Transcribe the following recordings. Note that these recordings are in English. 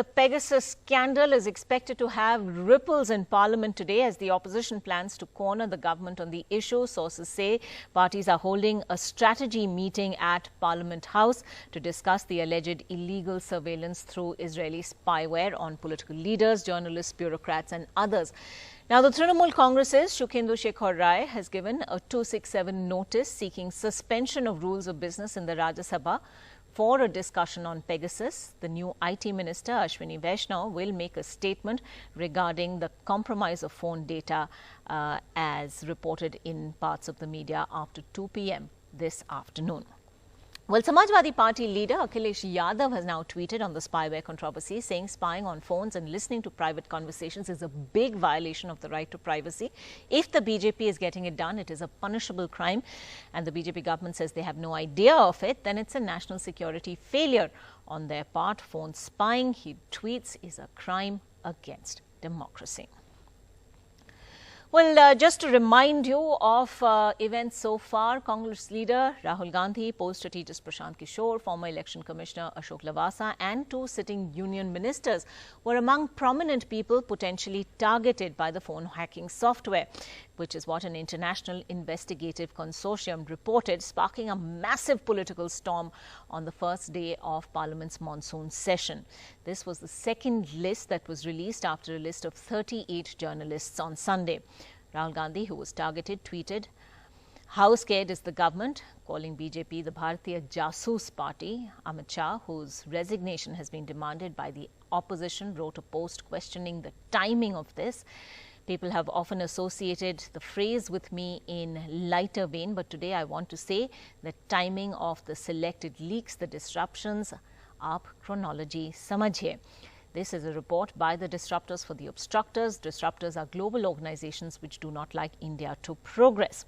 the Pegasus scandal is expected to have ripples in Parliament today as the opposition plans to corner the government on the issue. Sources say parties are holding a strategy meeting at Parliament House to discuss the alleged illegal surveillance through Israeli spyware on political leaders, journalists, bureaucrats and others. Now, the Trinamool Congress's Shukhendu Shekhar Rai has given a 267 notice seeking suspension of rules of business in the Rajya Sabha for a discussion on Pegasus. The new IT Minister, Ashwini Vaishnaw, will make a statement regarding the compromise of phone data as reported in parts of the media after 2 p.m. this afternoon. Well, Samajwadi Party leader Akhilesh Yadav has now tweeted on the spyware controversy, saying spying on phones and listening to private conversations is a big violation of the right to privacy. If the BJP is getting it done, it is a punishable crime, and the BJP government says they have no idea of it, then it's a national security failure on their part. Phone spying, he tweets, is a crime against democracy. Well, just to remind you of events so far, Congress leader Rahul Gandhi, post-strategist Prashant Kishore, former election commissioner Ashok Lavasa and 2 sitting union ministers were among prominent people potentially targeted by the phone hacking software, which is what an international investigative consortium reported, sparking a massive political storm on the first day of Parliament's monsoon session. This was the second list that was released after a list of 38 journalists on Sunday. Rahul Gandhi, who was targeted, tweeted, "How scared is the government?" calling BJP the Bharatiya Jasoos party. Amit Shah, whose resignation has been demanded by the opposition, wrote a post questioning the timing of this. People have often associated the phrase with me in lighter vein, but today I want to say the timing of the selected leaks, the disruptions, aap chronology samajhiye. This is a report by the Disruptors for the Obstructors. Disruptors are global organizations which do not like India to progress.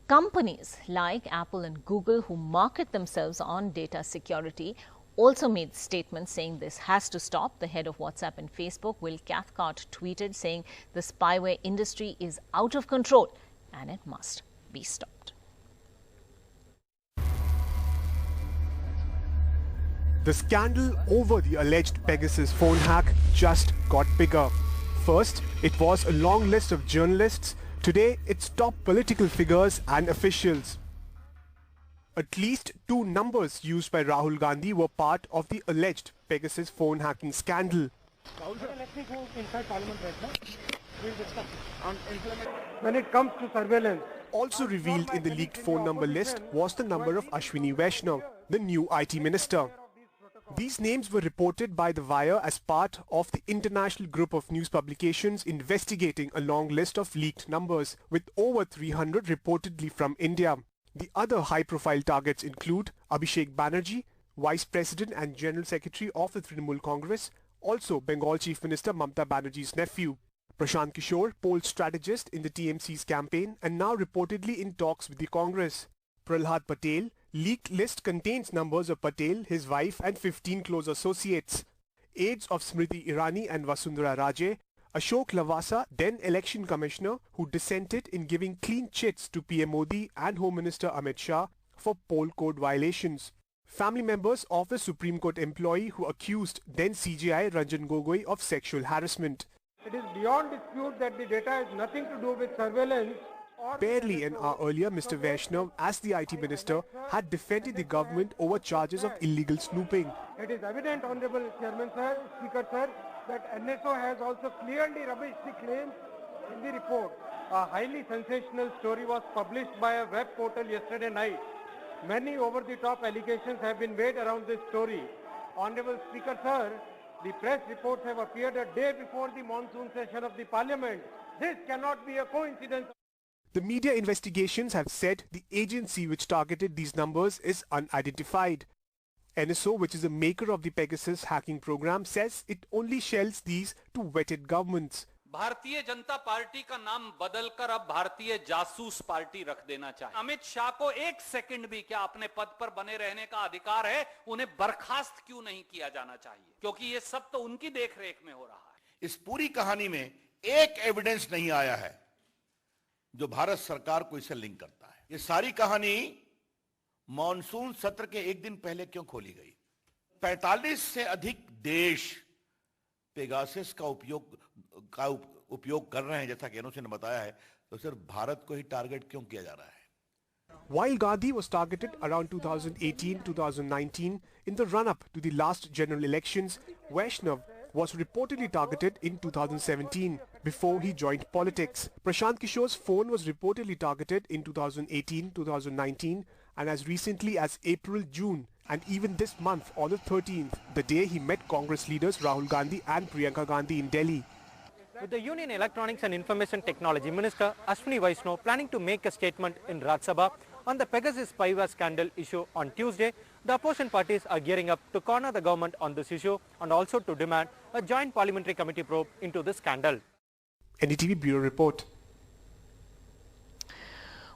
Companies like Apple and Google, who market themselves on data security, also made statements saying this has to stop. The head of WhatsApp and Facebook, Will Cathcart, tweeted saying the spyware industry is out of control and it must be stopped. The scandal over the alleged Pegasus phone hack just got bigger. First, it was a long list of journalists. Today, it's top political figures and officials. At least 2 numbers used by Rahul Gandhi were part of the alleged Pegasus phone hacking scandal. Let me go inside Parliament right now. We'll discuss on implement. When it comes to surveillance. Also revealed in the leaked phone number list was the number of Ashwini Vaishnaw, the new IT minister. These names were reported by The Wire as part of the international group of news publications investigating a long list of leaked numbers, with over 300 reportedly from India. The other high-profile targets include Abhishek Banerjee, Vice President and General Secretary of the Trinamool Congress, also Bengal Chief Minister Mamata Banerjee's nephew. Prashant Kishore, poll strategist in the TMC's campaign and now reportedly in talks with the Congress. Prahlad Patel, leaked list contains numbers of Patel, his wife and 15 close associates. Aides of Smriti Irani and Vasundhara Raje, Ashok Lavasa, then election commissioner, who dissented in giving clean chits to PM Modi and Home Minister Amit Shah for poll code violations. Family members of the Supreme Court employee who accused then CJI Ranjan Gogoi of sexual harassment. It is beyond dispute that the data has nothing to do with surveillance. Barely an hour earlier, Mr. Vaishnaw, as the IT minister, had defended the government over charges of illegal snooping. It is evident, Honorable Chairman Sir, Speaker Sir, that NSO has also clearly rubbished the claims in the report. A highly sensational story was published by a web portal yesterday night. Many over-the-top allegations have been made around this story. Honorable Speaker Sir, the press reports have appeared a day before the monsoon session of the Parliament. This cannot be a coincidence. The media investigations have said the agency which targeted these numbers is unidentified. NSO, which is a maker of the Pegasus hacking program, says it only shells these to vetted governments. Bharatiya Janata party का नाम बदलकर अब भारतीय जासूस party रख देना चाहिए। अमित शाह को 1 सेकंड भी क्या अपने पद पर बने रहने का अधिकार है? उन्हें बर्खास्त क्यों नहीं किया जाना चाहिए? क्योंकि ये सब तो उनकी देखरेख में हो रहा है। इस पूरी कहानी में एक एविडेंस नहीं आया है जो भारत सरकार को इसे लिंक करता है। ये सारी कहानी मॉनसून सत्र के 1 दिन पहले क्यों खोली गई? 45 से अधिक देश पेगासस का उपयोग कर रहे हैं, जैसा कि एनओसी ने बताया है, तो सिर्फ भारत को ही टारगेट क्यों किया जा रहा है? While Gandhi was targeted around 2018-2019 in the run-up to the last general elections, Vaishnav was reportedly targeted in 2017 before he joined politics. Prashant Kishore's phone was reportedly targeted in 2018-2019 and as recently as April-June, and even this month on the 13th, the day he met Congress leaders Rahul Gandhi and Priyanka Gandhi in Delhi. With the Union Electronics and Information Technology Minister Ashwini Vaishnav planning to make a statement in Rajya Sabha on the Pegasus Spyware Scandal issue on Tuesday, the opposition parties are gearing up to corner the government on this issue and also to demand a joint parliamentary committee probe into the scandal. NDTV Bureau Report.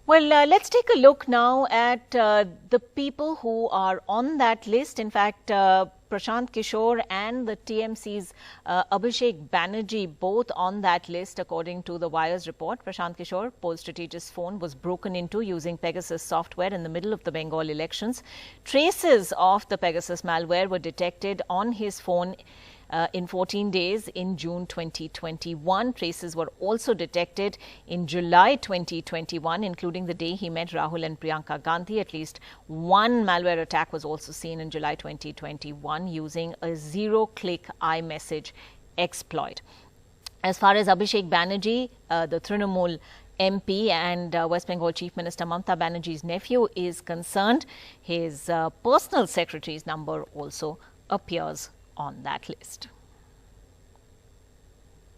Well, let's take a look now at the people who are on that list. In fact, Prashant Kishore and the TMC's Abhishek Banerjee both on that list, according to the Wire's report. Prashant Kishore, poll strategist's phone was broken into using Pegasus software in the middle of the Bengal elections. Traces of the Pegasus malware were detected on his phone in 14 days in June 2021. Traces were also detected in July 2021, including the day he met Rahul and Priyanka Gandhi. At least one malware attack was also seen in July 2021 using a zero-click iMessage exploit. As far as Abhishek Banerjee, the Trinamool MP and West Bengal Chief Minister Mamata Banerjee's nephew is concerned, his personal secretary's number also appears on that list.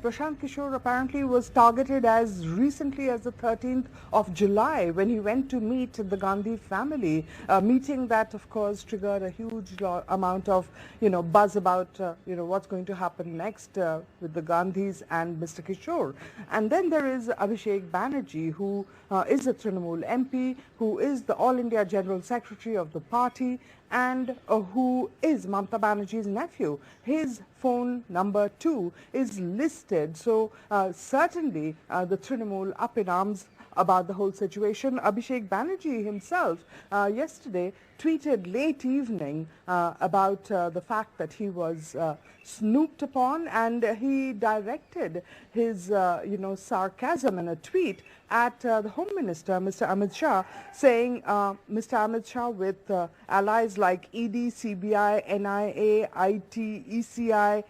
Prashant Kishore apparently was targeted as recently as the 13th of July when he went to meet the Gandhi family, a meeting that of course triggered a huge amount of buzz about what's going to happen next with the Gandhis and Mr. Kishore. And then there is Abhishek Banerjee, who is a Trinamool MP, who is the All India General Secretary of the party, and who is Mamata Banerjee's nephew. His phone number too is listed. So certainly the Trinamool up in arms about the whole situation. Abhishek Banerjee himself yesterday tweeted late evening about the fact that he was snooped upon, and he directed his sarcasm in a tweet at the Home Minister, Mr. Amit Shah, saying Mr. Amit Shah with allies like ED, CBI, NIA, IT, ECI,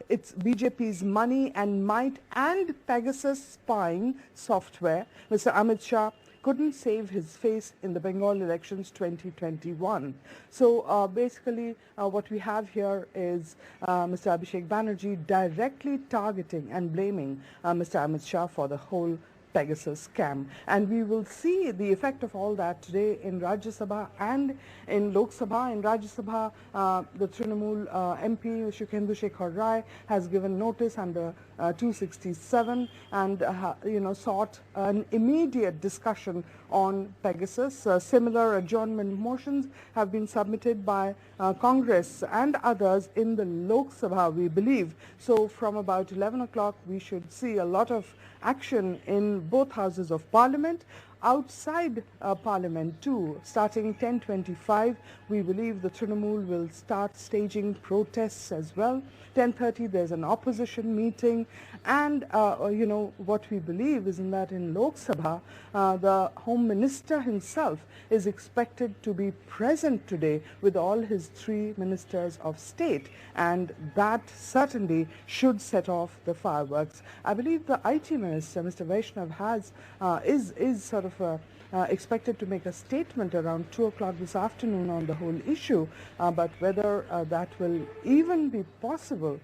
it's BJP's money and might and Pegasus spying software. Mr. Amit Shah couldn't save his face in the Bengal elections 2021. So basically what we have here is Mr. Abhishek Banerjee directly targeting and blaming Mr. Amit Shah for the whole Pegasus scam. And we will see the effect of all that today in Rajya Sabha and in Lok Sabha. In Rajya Sabha, the Trinamool MP Shukhendu Shekhar Rai has given notice under 267 and sought an immediate discussion on Pegasus. Similar adjournment motions have been submitted by Congress and others in the Lok Sabha, we believe. So from about 11 o'clock we should see a lot of action in both houses of Parliament. Outside Parliament too, starting 10:25, we believe the Trinamool will start staging protests as well. 10:30 there's an opposition meeting, and what we believe is that in Lok Sabha, the Home Minister himself is expected to be present today with all his 3 ministers of state, and that certainly should set off the fireworks. I believe the IT Minister, Mr. Vaishnav, is sort of expected to make a statement around 2 o'clock this afternoon on the whole issue, but whether that will even be possible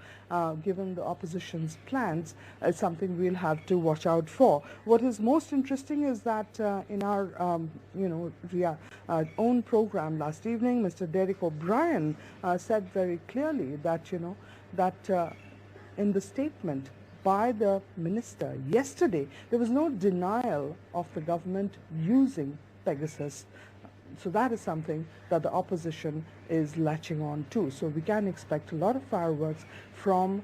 given the opposition's plans is something we'll have to watch out for. What is most interesting is that in our own program last evening, Mr. Derek O'Brien said very clearly that in the statement by the minister yesterday, there was no denial of the government using Pegasus. So that is something that the opposition is latching on to. So we can expect a lot of fireworks from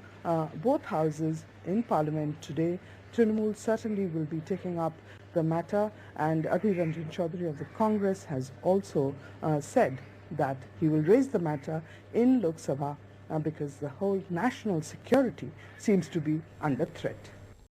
both houses in Parliament today. Trinamool certainly will be taking up the matter, and Adhir Ranjan Chaudhary of the Congress has also said that he will raise the matter in Lok Sabha because the whole national security seems to be under threat.